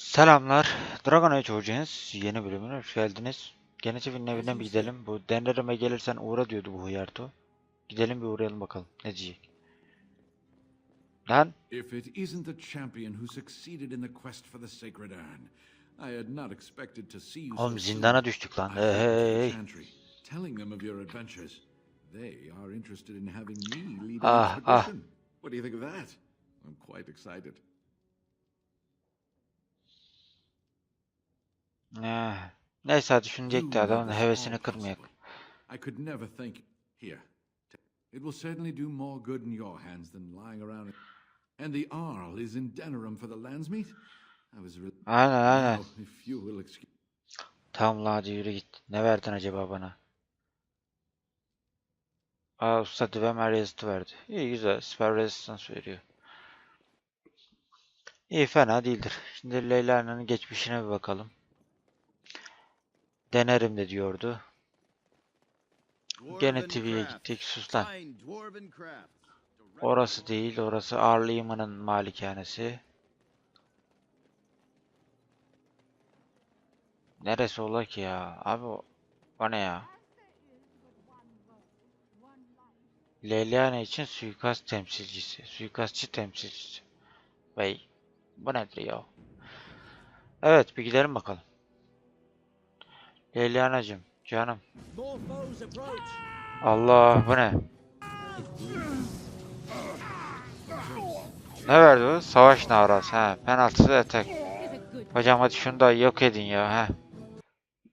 Selamlar. Dragon Age Origins yeni bölümüne hoş geldiniz. Gene evinin evine bir gidelim. Bu Denlerime gelirsen uğra diyordu bu hıyarto. Gidelim bir uğrayalım bakalım. Ne diyecek? Lan If it isn't the champion who succeeded in the quest for the sacred urn, I had not expected to see you so oğlum soon. zindana düştük lan. I Hey, headed to the hey, hey. chantry, telling them of your adventures. They are interested in having me lead an Ah ah. expedition. What do you think of that? I'm quite excited. Neyse hadi şunu You diyecekti made adamın this hevesini all kırmayak. possible. I could never thank you. Here. It will certainly do more good in your hands than lying around. And the Arl is in Denerim for the Landsmeet. I was really... Aynen. Now, if you will excuse... Tamam lan hadi yürü git. Ne verdin acaba bana? Aa usta devam resist verdi. İyi güzel. Spell resistance veriyor. İyi fena değildir. Şimdi Leyla'nın geçmişine bir bakalım. Denerim de diyordu. Gene TV'ye gittik. Sus lan. Orası değil. Orası Arliman'ın malikanesi. Neresi ola ki ya? Abi o ne ya? Leliane için suikast temsilcisi. Suikastçı temsilcisi. Bey. Bu nedir ya? Evet bir gidelim bakalım. Lelianacığım. Canım. Allah bu ne? Ne verdi o? Savaş narası. Ha, penaltısı atak. Hocam hadi şunu da yok edin ya. Ha.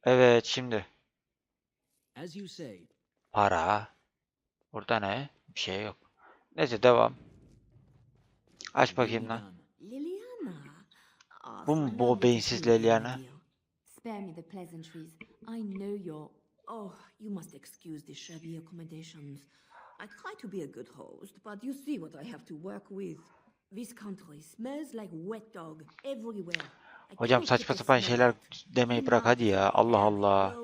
Evet şimdi. Para. Burada ne? Bir şey yok. Neyse devam. Aç bakayım lan. Bu mu bu beyinsiz Leliana? Spare me the pleasantries. I know you're... Oh, you must excuse the shabby accommodations. I try to be a good host, but you see what I have to work with. This country smells like wet dog everywhere. Hocam saçma sapan şeyler demeyi bırak hadi ya. Allah Allah.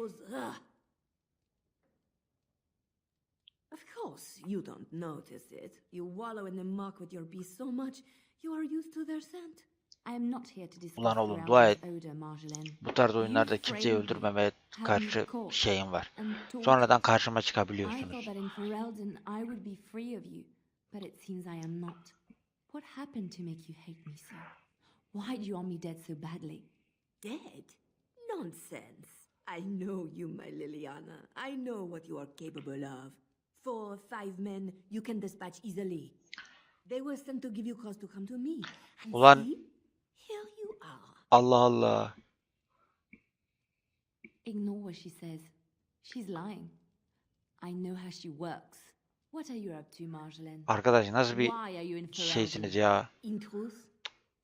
Of course, you don't notice it. You wallow in the muck with your bees so much, you are used to their scent. I am not here to discuss Ulan oğlum dua et. odor, Marjolaine. Bu tarz oyunlarda kimseyi öldürmemeye karşı şeyim var. Sonradan karşıma çıkabiliyorsunuz. I thought that in Ferelden I would be free of you, but it seems I am not. What happened to make you hate me so? Why do you want me dead so badly? Dead? Nonsense. I know you, my Liliana. I know what you are capable of. 4, 5 men you can dispatch easily. They were sent to give you cause to come to me. And Ulan see? Here you are. Allah Allah. Ignore what she says. She's lying. I know how she works. What are you up to, Marjolaine? Arkadaş nasıl bir Why are you in Ferelden? şeysiniz ya? In truth,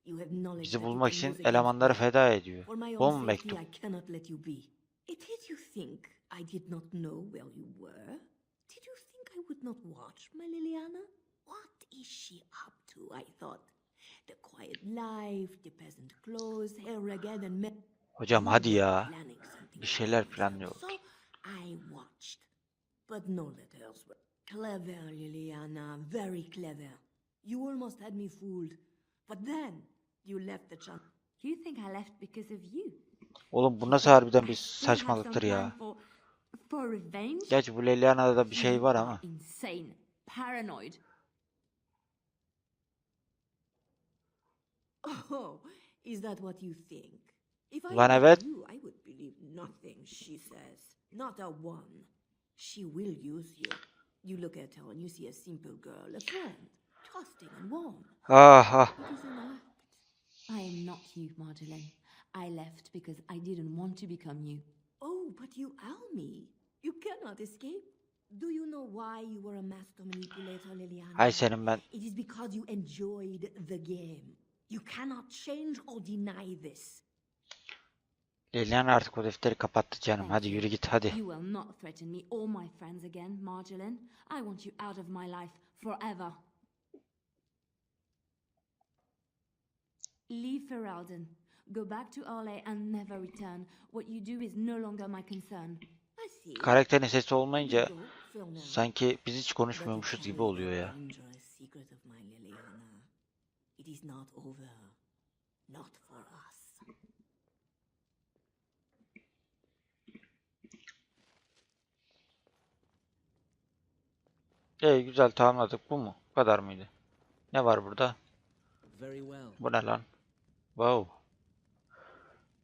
you have knowledge Bizi that you bulmak can için use against elemanları me. feda ediyor. For my Bu own mu safety, mektup? I cannot let you be. Did you think I did not know where you were? Did you think I would not watch, my Liliana? What is she up to, I thought? The quiet life, the peasant clothes, hair ragged and Hocam hadi ya. planning something Bir şeyler for planlıyor. myself. So I watched. But no letters were clever, Liliana, very clever. You almost had me fooled. But then you left the chance. You think I left because of you? Oğlum bu nasıl harbiden bir I still have some saçmalıktır plan ya. for revenge? Gerçi bu Leliana'da da bir şey You var are ama. insane, paranoid. Oh, is that what you think? If I Lan were evet. you, I would believe nothing she says. Not a one. She will use you. You look at her and you see a simple girl, a friend, trusting and warm. Ah ah. It is an act. I am not you, Marjolaine. I left because I didn't want to become you. Oh, but you are me. You cannot escape. Do you know why you were a master manipulator, Liliana? Hay senin ben. It is because you enjoyed the game. You cannot change or deny this. Leliana artık o defteri kapattı canım. Hadi yürü git hadi. You will not threaten me or my friends again, Marjolaine. I want you out of my life forever. Leave Ferelden. Go back to Arle and never return. What you do is no longer my concern. I see. Karakterin sesi olmayınca Go for now. sanki biz hiç konuşmuyormuşuz gibi oluyor ya. Dangerous secret of my Liliana. It is not over. Not for us. İyi güzel tamamladık. Bu mu? Bu kadar mıydı? Ne var burada? Very well. Bu ne lan? Wow.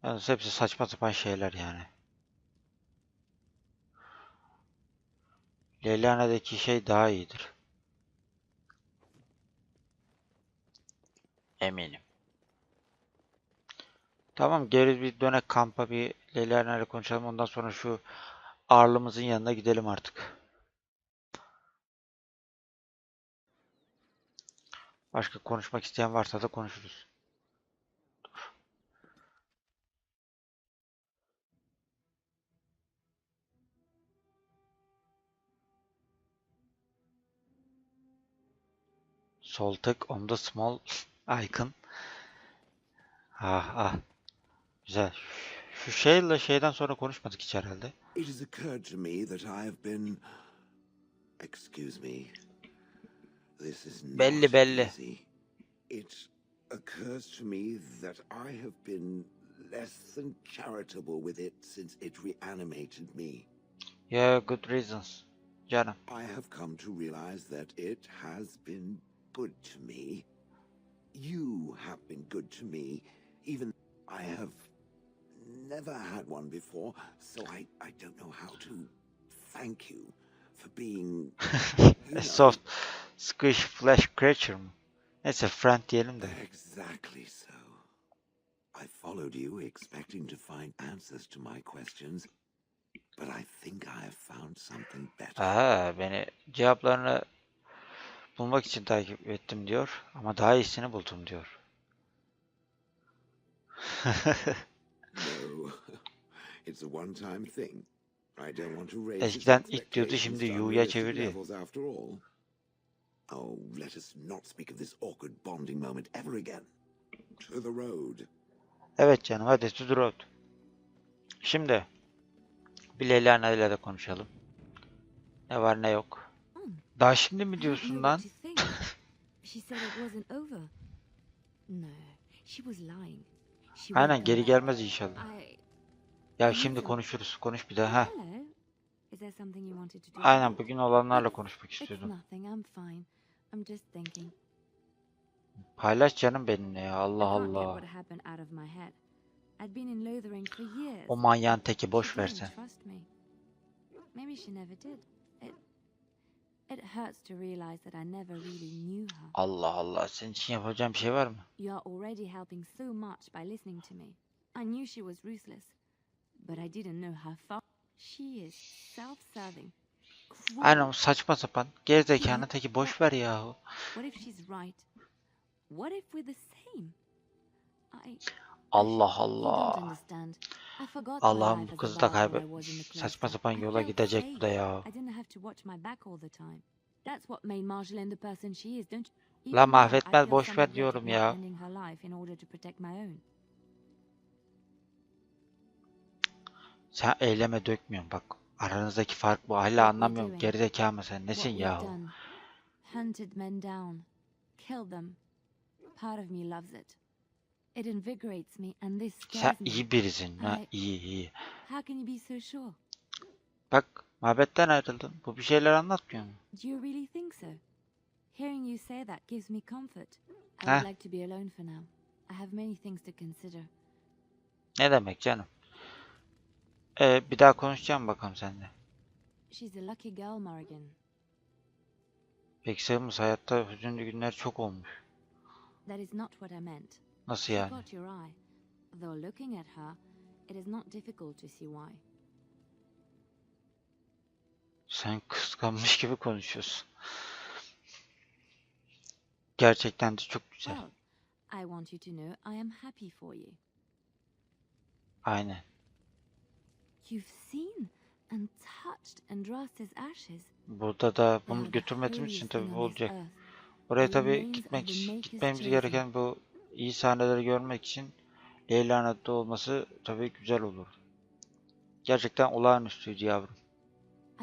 Yalnız hepsi saçma sapan şeyler yani. Leylana'daki şey daha iyidir. Eminim. Tamam geri bir dönek kampa bir Leyla'yla konuşalım. Ondan sonra şu Arlımızın yanına gidelim artık. Başka konuşmak isteyen varsa da konuşuruz. Sol tık on the small icon. Ah ah. Güzel. Şu şeyle şeyden sonra konuşmadık hiç herhalde. It has occurred to me that I have been. Excuse me. This is not Belli belli. easy. It occurs to me that I have been less than charitable with it since it reanimated me. Yeah, good reasons. Canım. I have come to realize that it has been good to me. You have been good to me, even I have never had one before, so I don't know how to thank you for being, A soft squish flesh creature mu? Neyse friend diyelim de. Exactly so. I followed you expecting to find answers to my questions, but I think I have found something better. Aha beni cevaplarını bulmak için takip ettim diyor. Ama daha iyisini buldum diyor. No, it's a one-time thing. I don't want to raise Eskiden its it diyordu expectations şimdi to you'ya unrealistic çevirdi. levels after all. Oh, let us not speak of this awkward bonding moment ever again. To the road. Evet canım hadi to the road. Şimdi bir Leyla'yla ile de konuşalım. Ne var ne yok. Daha şimdi mi I don't diyorsun know lan? what to think. She said it wasn't over. No, she was lying. She Aynen won't come geri back. gelmez inşallah. Ya I şimdi need some- konuşuruz. Konuş bir daha. Ha. Hello. Is there something you wanted to do? Aynen bugün olanlarla It's- konuşmak It's istiyordum. nothing. I'm fine. I'm just thinking. Paylaş canım benimle ya. Allah I can't get Allah. what happened out of my head. I'd been in Lothering for years. O manyağın teki She boş didn't versen. trust me. Maybe she never did. It hurts to realize that I never really knew her. Allah Allah. Senin için yapacağım bir şey var mı? You are already helping so much by listening to me. I knew she was ruthless, but I didn't know how far she is self-serving. Cruel. Aynen o saçma sapan. Gerizekanın teki boş ver yahu. What if she's right? What if we're the same? Allah You don't Allah. understand. I forgot my Allah'ım life bu as kızı a da bar kaybet. when I was in the Saçma cloister. sapan I yola felt gidecek bu da safe. ya. I didn't have to watch my back all the time. That's what made Marjolaine the person she is, don't you? La Even now, I mahvetmez feel boş some ver regret diyorum of not ya. ending her life in order to protect my own. Sen eyleme dökmüyorsun bak. Aranızdaki fark bu. Hala What we're anlamıyorum. doing. Gerizekalı mı sen? Nesin What we've yahu? done. Hunted men down. Killed them. Part of me loves it. It invigorates me and this Sen scares me. iyi birisin. Ha, I- iyi iyi. How can you be so sure? Bak muhabbetten ayrıldın. Bu bir şeyler anlatmıyor mu? Do you really think so? Hearing you say that gives me comfort. I Huh? would like to be alone for now. I have many things to consider. Ne demek canım? Bir daha konuşacağım bakalım seninle. She's a lucky girl, Morrigan. Peki sayımız hayatta hüzünlü günler çok olmuş. That is not what I meant. Nasıl She yani? caught your eye. Though looking at her, it is not difficult to see why. Sen kıskanmış gibi konuşuyorsun. Gerçekten de çok güzel. Well, I want you to know I am happy for you. Aynen. You've seen and touched Andraste's ashes. Burada da They bunu are the götürmemiz için holiest tabii thing bu on this olacak. earth. Oraya The tabii remains of the Maker's gitmemiz chosen. gereken bu iyi sahneleri görmek için Leyla'nın da olması tabii güzel olur. Gerçekten olağanüstüydü yavrum.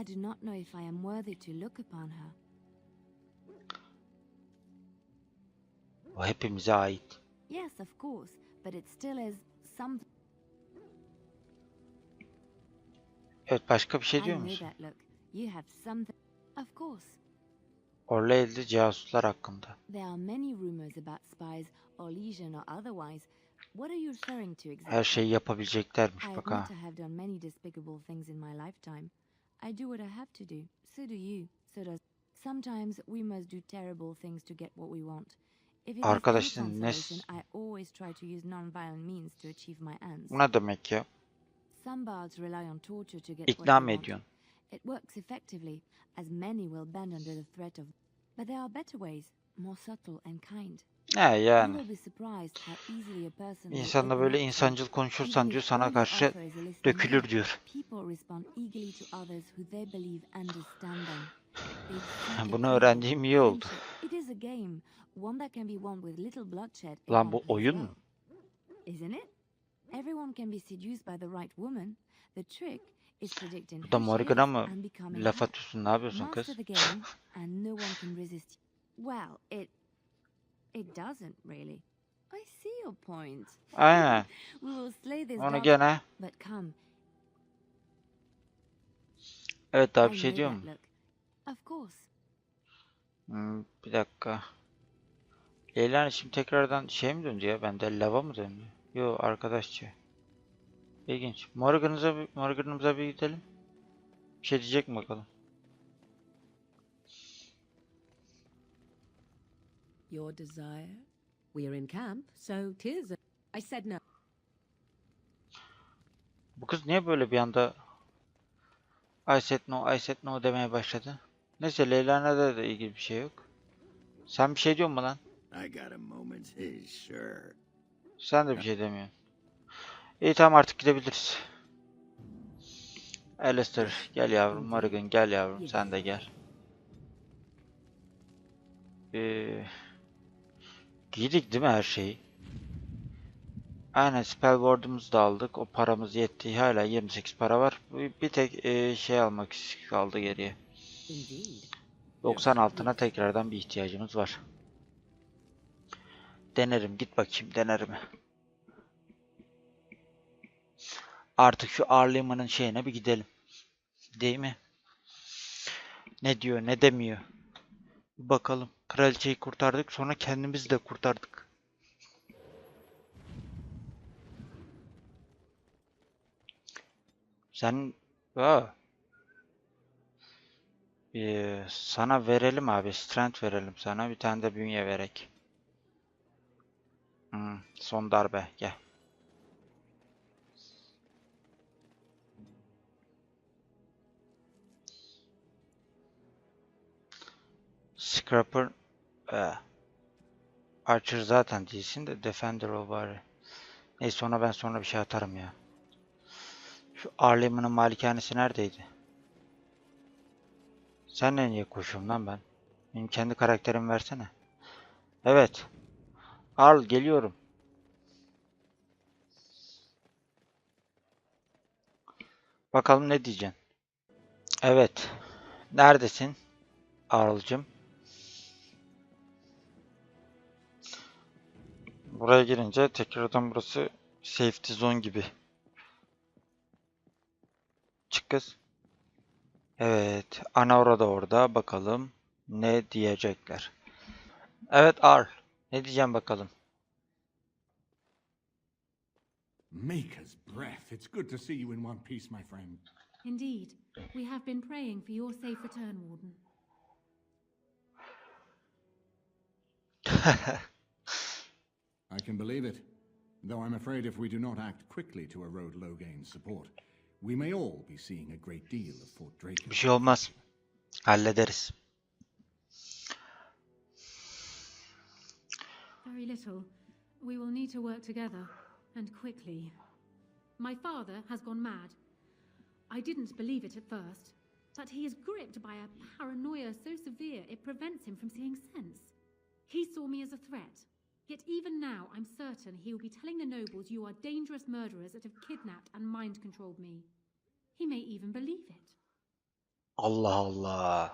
I do not know if I am worthy to look upon her. O hepimize ait. Yes, of course, but it still is something. Evet başka bir şey I diyor know musun? that look. You have something. Of course. Orlail'de casuslar hakkında. There are many rumors about spies, or legion or otherwise. What are you referring to exactly? Her şeyi yapabileceklermiş I bak admit ha. I have done many despicable things in my lifetime. I do what I have to do. So do you. So does. Sometimes we must do terrible things to get what we want. If it is any Arkadaşın ne? consolation, I always try to use non-violent means to achieve my ends. Bu ne demek ya? Some bards rely on torture to get what İkna they mı want. ediyorsun? It works effectively, as many will bend under the threat of. But there are better ways, more subtle and kind. He You yani. will be surprised how easily a person Bir will insanla open böyle up to you. insancıl Even konuşursan diyor if sana all you karşı offer is a listening dökülür ear, diyor. people respond eagerly to others who they believe understand them. They seek Bunu approval, öğrendiğim iyi oldu. friendship. It is a game, one that can be won with little bloodshed if Lan one bu plays oyun well. mu? Isn't it? Everyone can be seduced by the right woman. The trick is predicting Bu da who she Morgan'a is mı and becoming laf her. atıyorsun? Ne yapıyorsun Master kız? the game and no one can resist you. Well, it doesn't really. I see your point. Aynen. We will slay this Onu dog, gene. but come. Evet daha I bir şey know diyor that mu? look. Of course. Bir dakika. Leyla şimdi tekrardan şey mi döndü ya? Bende lava mı döndü? Yo arkadaşça. İlginç. Morgan'ımıza bir gidelim. Bir şey diyecek mi bakalım? Your desire? We are in camp, so 'tis. I said no. Bu kız niye böyle bir anda I said no demeye başladı? Neyse Leyla'na da ilgili bir şey yok. Sen bir şey diyor mu lan? I got a moment's his, sure. Sen de bir şey demiyorsun. İyi tamam artık gidebiliriz. Alistair gel yavrum. Morgan gel yavrum. Sen de gel. Giydik değil mi her şeyi? Aynen spell ward'umuzu da aldık. O paramız yetti. Hala 28 para var. Bir tek şey almak kaldı geriye. Indeed. 90 altına tekrardan bir ihtiyacımız var. Denerim. Git bakayım denerim. Artık şu Arliman'ın şeyine bir gidelim. Değil mi? Ne diyor ne demiyor. Bir bakalım. Kraliçeyi kurtardık. Sonra kendimizi de kurtardık. Sen... Aa. Sana verelim abi. Strength verelim sana. Bir tane de bünye verek. Son darbe. Gel. Scrapper. Archer zaten değilsin de Defender ol bari. Neyse ona ben sonra bir şey atarım ya. Şu Arliman'ın malikanesi neredeydi? Senle niye koşuyorum lan ben? Benim kendi karakterimi versene. Evet. Al geliyorum. Bakalım ne diyeceksin. Evet. Neredesin? Arl'cım. Buraya girince tekrardan burası safety zone gibi. Çık kız. Evet. Anaura da orada. Bakalım ne diyecekler. Evet Arl. Ne diyeceğim bakalım. Maker's breath. It's good to see you in one piece, my friend. Indeed, we have been praying for your safe return, Warden. I can believe it. Though I'm afraid if we do not act quickly to erode Logain's support, we may all be seeing a great deal of Fort Drake. Bir şey olmaz. Hallederiz. Very little. We will need to work together, and quickly. My father has gone mad. I didn't believe it at first, but he is gripped by a paranoia so severe it prevents him from seeing sense. He saw me as a threat. Yet even now, I'm certain he will be telling the nobles you are dangerous murderers that have kidnapped and mind-controlled me. He may even believe it. Allah Allah.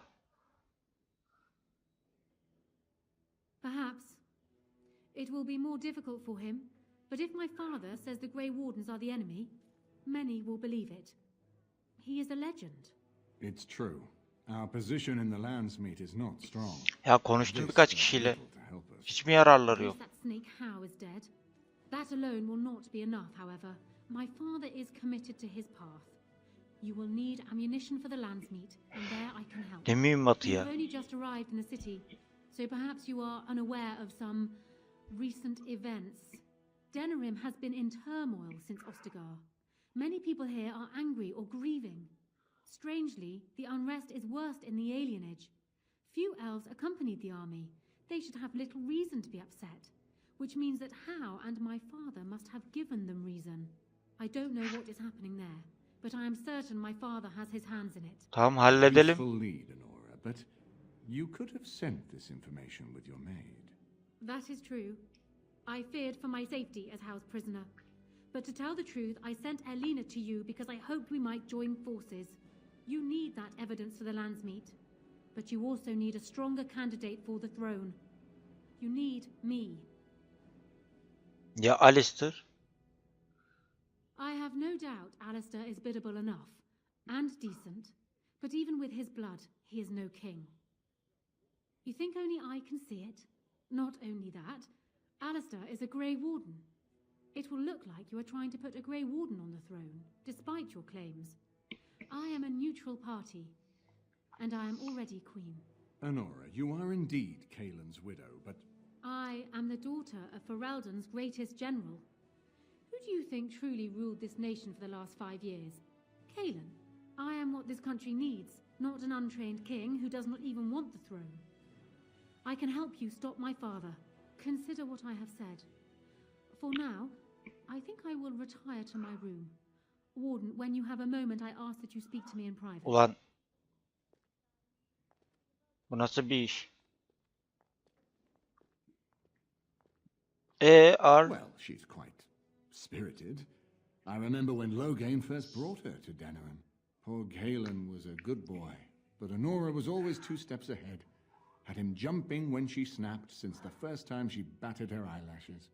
Perhaps. It will be more difficult for him, but if my father says the Grey Wardens are the enemy, many will believe it. He is a legend. It's true. Our position in the Landsmeet is not strong. Ya konuştum This birkaç does kişiyle. little to help us. Hiç mi yararları At yok? least that snake How is dead. That alone will not be enough, however. My father is committed to his path. You will need ammunition for the Landsmeet, and there I can help. Ne mühimmatı You've ya? only just arrived in the city, so perhaps you are unaware of some recent events. Denerim has been in turmoil since Ostagar. Many people here are angry or grieving. Strangely, the unrest is worst in the alienage. Few elves accompanied the army. They should have little reason to be upset, which means that How and my father must have given them reason. I don't know what is happening there, but I am certain my father has his hands in it. Tamam halledelim. Useful lead, Honora, but you could have sent this information with your maid. That is true. I feared for my safety as How's prisoner. But to tell the truth, I sent Elena to you because I hoped we might join forces. You need that evidence for the Landsmeet. But you also need a stronger candidate for the throne. You need me. Ya Alistair? I have no doubt Alistair is biddable enough, and decent, but even with his blood, he is no king. You think only I can see it? Not only that, Alistair is a Grey Warden. It will look like you are trying to put a Grey Warden on the throne, despite your claims. I am a neutral party, and I am already queen. Honora, you are indeed Kaelin's widow, but I am the daughter of Ferelden's greatest general. Who do you think truly ruled this nation for the last 5 years? Kaelin. I am what this country needs, not an untrained king who does not even want the throne. I can help you stop my father. Consider what I have said. For now, I think I will retire to my room. Warden, when you have a moment, I ask that you speak to me in private. Ulan. Bu nasıl bir iş? Arl. well, she's quite spirited. I remember when Loghain first brought her to Denerim. Poor Galen was a good boy, but Honora was always 2 steps ahead. Had him jumping when she snapped since the first time she batted her eyelashes.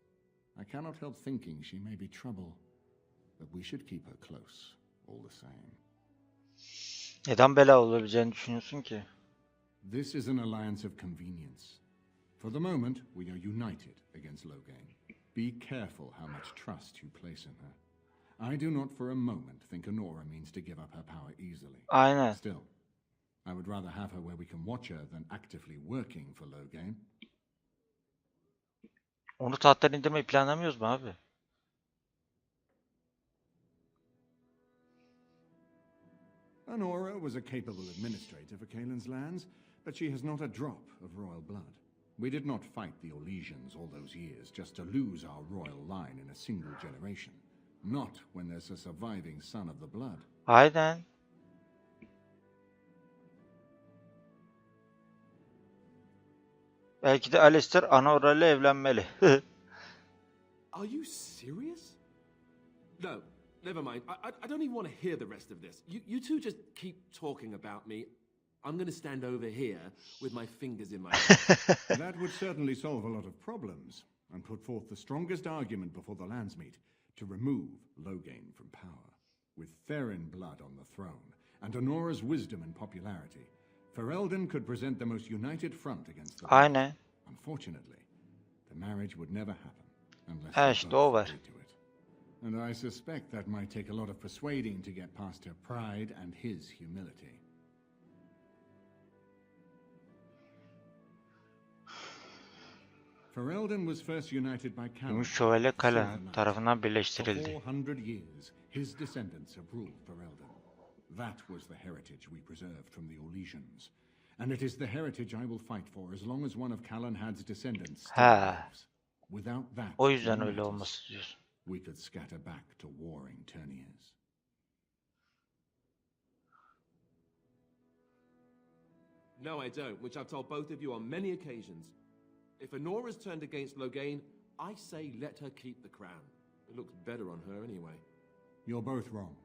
I cannot help thinking she may be trouble, but we should keep her close, all the same. Neden bela olabileceğini düşünüyorsun ki? This is an alliance of convenience. For the moment, we are united against Loghain. Be careful how much trust you place in her. I do not for a moment think Honora means to give up her power easily. Aynen. Still, I would rather have her where we can watch her than actively working for Loghain. Onu tahttan indirmeyi planlamıyoruz mu abi? Honora was a capable administrator for Kaelin's lands, but she has not a drop of royal blood. We did not fight the Orlesians all those years just to lose our royal line in a single generation. Not when there's a surviving son of the blood. Aynen. Belki de Alistair Honora ile evlenmeli. Are you serious? No, never mind. I don't even want to hear the rest of this. You two just keep talking about me. I'm going to stand over here with my fingers in my mouth. That would certainly solve a lot of problems and put forth the strongest argument before the Landsmeet to remove Loghain from power. With Therin blood on the throne and Honora's wisdom and popularity, Ferelden could present the most united front against the Aynen. Unfortunately, the marriage would never happen unless Ha they işte both o var. agreed to it. And I suspect that might take a lot of persuading to get past her pride and his humility. Ferelden was first united by Callum. Gümüş Şövalye Kale Silver Knight. tarafından For birleştirildi. 400 years, his descendants have ruled Ferelden. That was the heritage we preserved from the Orlesians. And it is the heritage I will fight for as long as one of Calenhad's descendants still Ha. lives. Without that, O yüzden no öyle matters. olması diyorsun. We could scatter back to warring Turniers. No, I don't, which I've told both of you on many occasions. If Honora's turned against Loghain, I say let her keep the crown. It looks better on her anyway. You're both wrong.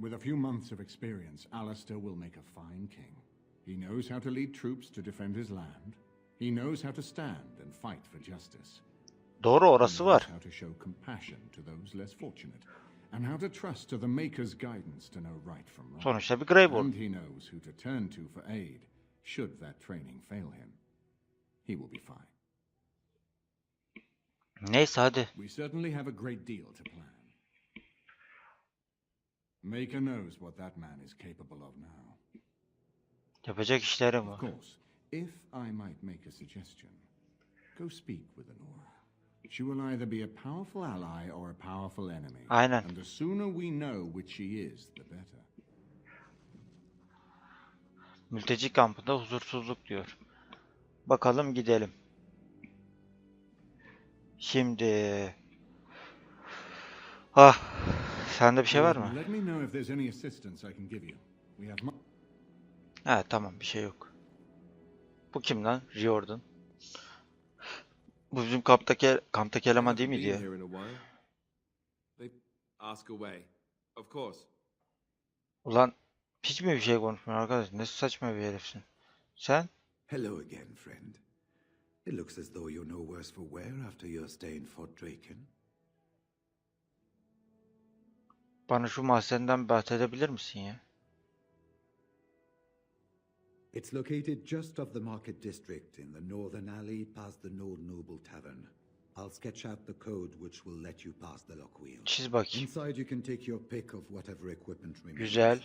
With a few months of experience, Alistair will make a fine king. He knows how to lead troops to defend his land. He knows how to stand and fight for justice. Doğru He orası knows var. how to show compassion to those less fortunate. and how to trust to the Maker's guidance to know right from wrong. Sonuçta bir Greyborn. And he knows who to turn to for aid, should that training fail him. He will be fine. Neyse hadi. We certainly have a great deal to plan. Maker knows what that man is capable of now. Yapacak işlerim Of var. course, if I might make a suggestion, go speak with Honora. She will either be a powerful ally or a powerful enemy. Aynen. And the sooner we know which she is, the better. Mülteci kampında huzursuzluk diyor. Bakalım gidelim. Şimdi. Sende bir şey var mı? Let me know if there's any assistance I can give you. We have Ha tamam, bir şey yok. Bu kim lan? Riordan. Bu bizim kamptaki eleman değil miydi ya? Here in a while. They ask away. Of course. Ulan hiç mi bir şey konuşmuyor arkadaş? Ne saçma bir herifsin. Sen? Hello again, friend. It looks as though you're no worse for wear after your stay in Fort Draken. Bana şu mahzenden bahsedebilir misin ya? It's located just off the Market District in the northern alley past the Old Noble Tavern. I'll sketch out the code which will let you pass the lock wheel. Çiz bakayım. Inside you can take your pick of whatever equipment remains. Güzel.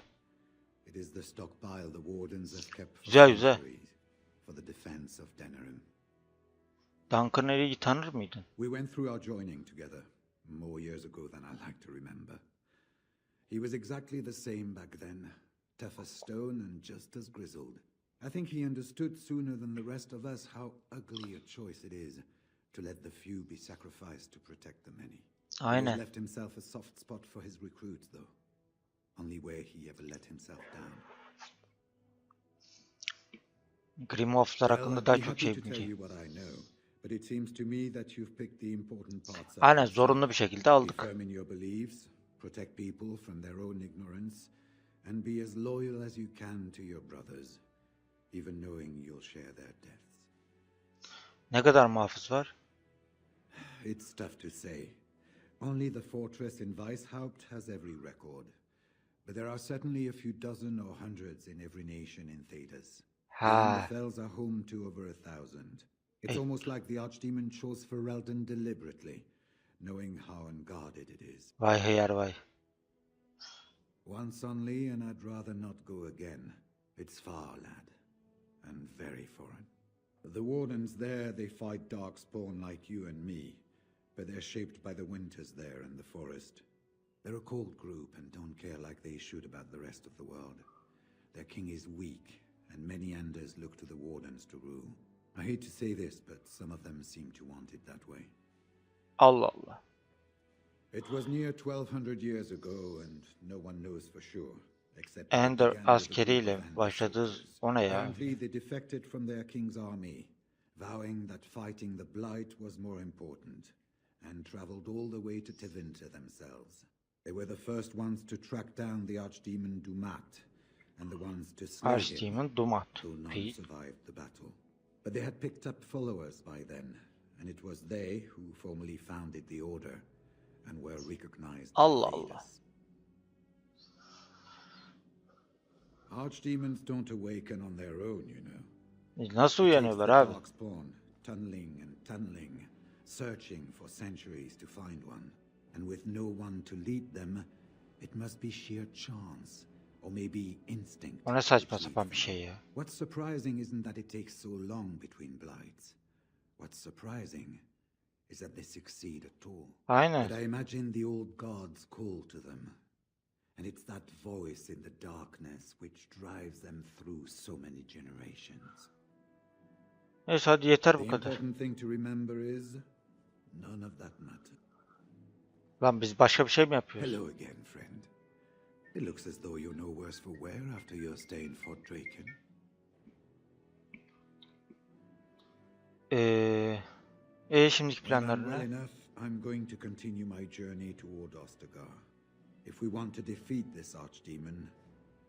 It is the stockpile the wardens have kept for Güzel, güzel. centuries for the defense of Denerim. Duncan Eric'i tanır mıydın? We went through our joining together more years ago than I like to remember. He was exactly the same back then, tough as stone and just as grizzled. I think he understood sooner than the rest of us how ugly a choice it is to let the few be sacrificed to protect the many. He has Aynen. left himself a soft spot for his recruits, though. Only way he ever let himself down. Grimorph'lar Well, hakkında I'd daha be çok happy şey to tell bileceğim. you what I know, but it seems to me that you've picked the important parts up. Aynen, zorunlu bir şekilde Be aldık. firm in your beliefs, protect people from their own ignorance, and be as loyal as you can to your brothers, even knowing you'll share their deaths. Ne kadar muhafız var? It's tough to say. Only the fortress in Weishaupt has every record. But there are certainly a few dozen or hundreds in every nation in Thedas. The Ha. Fells are home to over 1,000. It's Hey. almost like the Archdemon chose Ferelden deliberately, knowing how unguarded it is. Vay hıyar vay. Once only, and I'd rather not go again. It's far, lad, and very foreign. The wardens there, they fight darkspawn like you and me, but they're shaped by the winters there in the forest. They're a cold group and don't care like they should about the rest of the world. Their king is weak, and many Enders look to the wardens to rule. I hate to say this, but some of them seem to want it that way. Allah Allah. It was near 1,200 years ago, and no one knows for sure. Except that it Ender began with a group askeriyle of Ender başladığı soldiers. o ne ya? Apparently they defected from their king's army, vowing that fighting the Blight was more important, and traveled all the way to Tevinter themselves. They were the first ones to track down the Archdemon Dumat, and the ones to slay him, Archdemon Dumat. though none Peki. survived the battle. But they had picked up followers by then, and it was they who formally founded the Order, and were recognized by Allah Allah. leaders. Archdemons don't awaken on their own, you know. Nasıl It takes uyanıyorlar the abi? Darkspawn, tunneling and tunneling, searching for centuries to find one. And with no one to lead them, it must be sheer chance, or maybe instinct. O ne saçma which sapan leads bir them. şey ya. What's surprising isn't that it takes so long between blights. What's surprising is that they succeed at all. Aynen. But I imagine the old gods call to them. And it's that voice in the darkness which drives them through so many generations. Neyse hadi yeter The bu kadar. important thing to remember is none of that matters. Lan biz başka bir şey mi yapıyoruz? Hello again, friend. It looks as though you're no worse for wear after your stay in Fort Draken. Şimdiki When I'm planların well ne? enough, I'm going to continue my journey toward Ostagar. If we want to defeat this archdemon,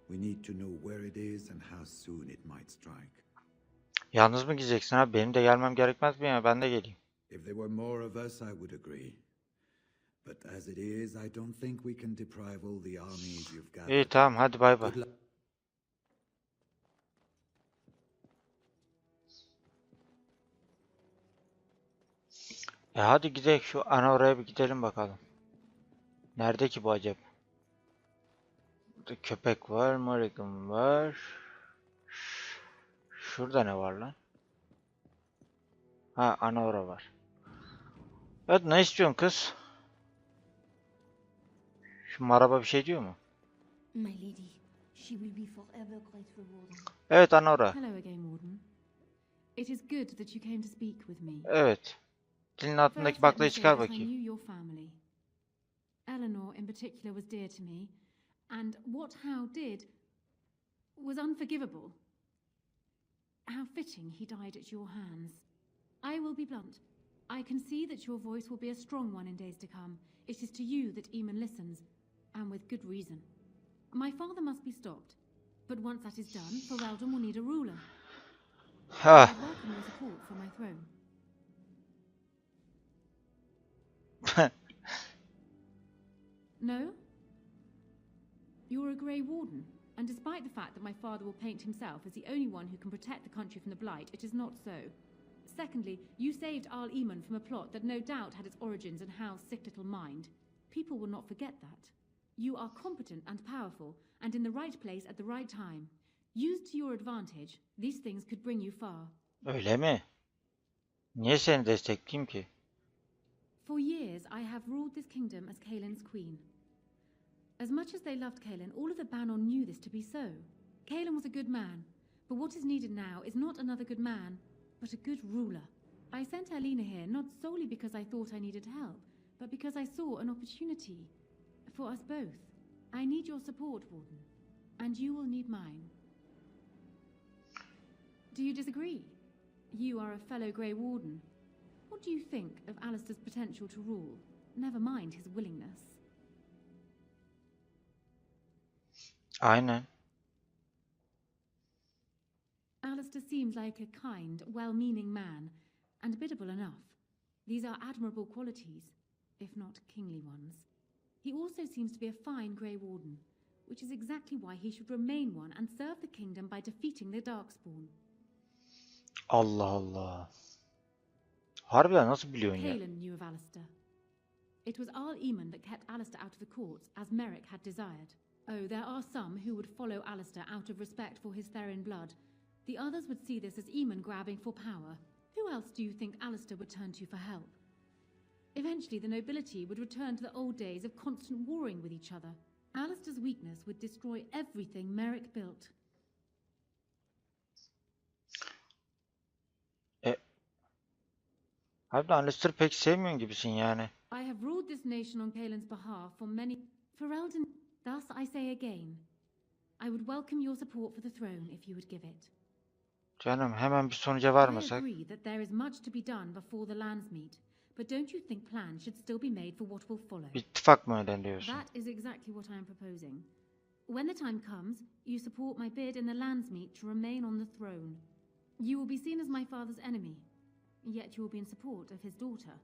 we need to know where it is and how soon it might strike. Yalnız mı gideceksin abi? Benim de gelmem gerekmez mi ya? Ben de geleyim. If there were more of us, I would agree. But as it is, I don't think we can deprive all the armies you've gathered. İyi tamam hadi bay bay. Good luck. Hadi gidelim şu ana oraya bir gidelim bakalım. Nerede ki bu acaba? Burada köpek var, Morrigan var. Şurada ne var lan? Ha ana ora var. Evet ne istiyorsun kız? Şu maraba bir şey diyor mu? My lady, she will be forever grateful, Warden. Evet ana ora. Hello again, Warden. It is good that you came to speak with me. Evet. Dilin altındaki First, let me baklayı say çıkar that I bakayım. knew your family. Eleanor, in particular, was dear to me, and what Hal did was unforgivable. How fitting he died at your hands. I will be blunt. I can see that your voice will be a strong one in days to come. It is to you that Eamon listens, and with good reason. My father must be stopped, but once that is done, Ferelden will need a ruler. I Ha. welcome your support for my throne. No? You're a Grey Warden, and despite the fact that my father will paint himself as the only one who can protect the country from the Blight, it is not so. Secondly, you saved Arl Eamon from a plot that no doubt had its origins in Hal's sick little mind. People will not forget that. You are competent and powerful, and in the right place at the right time. Used to your advantage, these things could bring you far. Öyle mi? Niye seni destekleyeyim ki? For years, I have ruled this kingdom as Kaelin's queen. As much as they loved Kaelin, all of the Banon knew this to be so. Kaelin was a good man, but what is needed now is not another good man, but a good ruler. I sent Alina here not solely because I thought I needed help, but because I saw an opportunity for us both. I need your support, Warden, and you will need mine. Do you disagree? You are a fellow Grey Warden. What do you think of Alistair's potential to rule? Never mind his willingness. Aynen. Alistair seems like a kind, well-meaning man, and biddable enough. These are admirable qualities, if not kingly ones. He also seems to be a fine Grey Warden, which is exactly why he should remain one and serve the kingdom by defeating the Darkspawn. Allah Allah. Harbiden nasıl biliyorsun ya? Kaelin knew of Alistair. It was Arl Eamon that kept Alistair out of the courts, as Merrick had desired. Oh, there are some who would follow Alistair out of respect for his Therin blood. The others would see this as Eamon grabbing for power. Who else do you think Alistair would turn to for help? Eventually, the nobility would return to the old days of constant warring with each other. Alistair's weakness would destroy everything Merrick built. Harbiden Alistair'ı pek sevmiyorsun gibisin yani. I have ruled this nation on Kaelin's behalf for many... Ferelden... Thus I say again, I would welcome your support for the throne if you would give it. Canım hemen bir sonuca I varmasak. agree that there is much to be done before the lands meet, but don't you think plans should still be made for what will follow? Bir ittifak mı öden diyorsun? That is exactly what I am proposing. When the time comes, you support my bid in the lands meet to remain on the throne. You will be seen as my father's enemy, yet you will be in support of his daughter.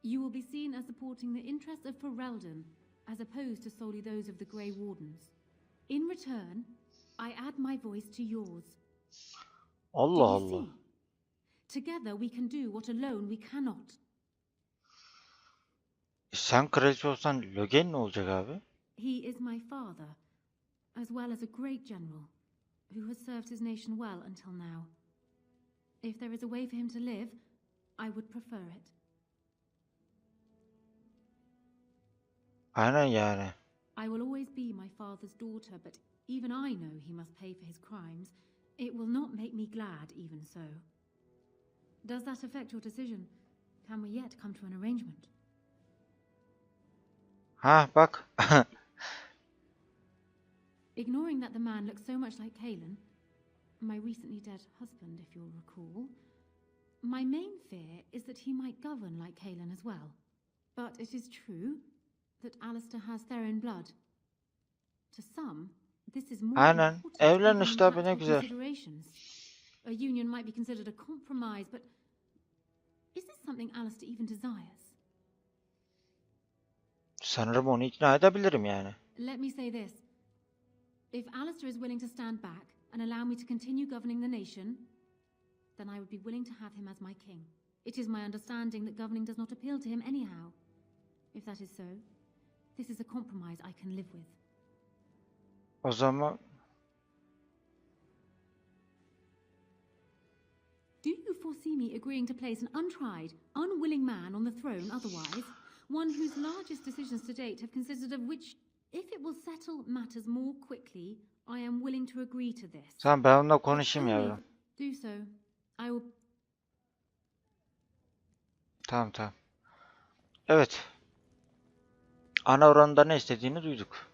You will be seen as supporting the interests of Ferelden, as opposed to solely those of the Grey Wardens. In return, I add my voice to yours. Allah Do you Allah. see? Together we can do what alone we cannot. Sen kraliçe olsan Logan ne olacak abi? He is my father, as well as a great general, who has served his nation well until now. If there is a way for him to live, I would prefer it. Aynen yani. I will always be my father's daughter, but even I know he must pay for his crimes. It will not make me glad, even so. Does that affect your decision? Can we yet come to an arrangement? Ha bak. Ignoring that the man looks so much like Kaelin, my recently dead husband, if you'll recall, my main fear is that he might govern like Kaelin as well. But it is true that Alistair has Therin blood. To some, this is more Aynen. important Evlen even işte than abi, ne practical güzel. considerations. A union might be considered a compromise, but is this something Alistair even desires? Sanırım onu ikna edebilirim yani. Let me say this. If Alistair is willing to stand back and allow me to continue governing the nation, then I would be willing to have him as my king. It is my understanding that governing does not appeal to him anyhow. If that is so, this is a compromise I can live with. O zaman Do you foresee me agreeing to place an untried, unwilling man on the throne otherwise? One whose largest decisions to date have consisted of which, if it will settle matters more quickly, I am willing to agree to this. tamam, ben onunla But konuşayım only yavrum. do so. I will. Tamam tamam. Evet. Ana oranında ne istediğini duyduk.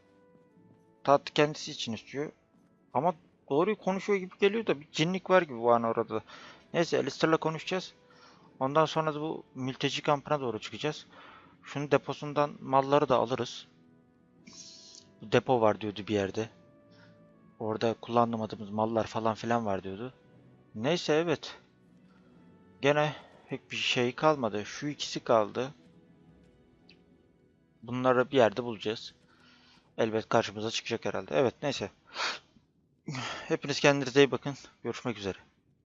Tahtı kendisi için istiyor. Ama doğruyu konuşuyor gibi geliyor da bir cinlik var gibi bu ana orada. Neyse, Alistair'la konuşacağız. Ondan sonra da bu mülteci kampına doğru çıkacağız. Şunun deposundan malları da alırız. Bu depo var diyordu bir yerde. Orada kullanmadığımız mallar falan filan var diyordu. Neyse, evet. Gene pek bir şey kalmadı. Şu ikisi kaldı. Bunları bir yerde bulacağız. Elbet karşımıza çıkacak herhalde. Evet, neyse. Hepiniz kendinize iyi bakın. Görüşmek üzere.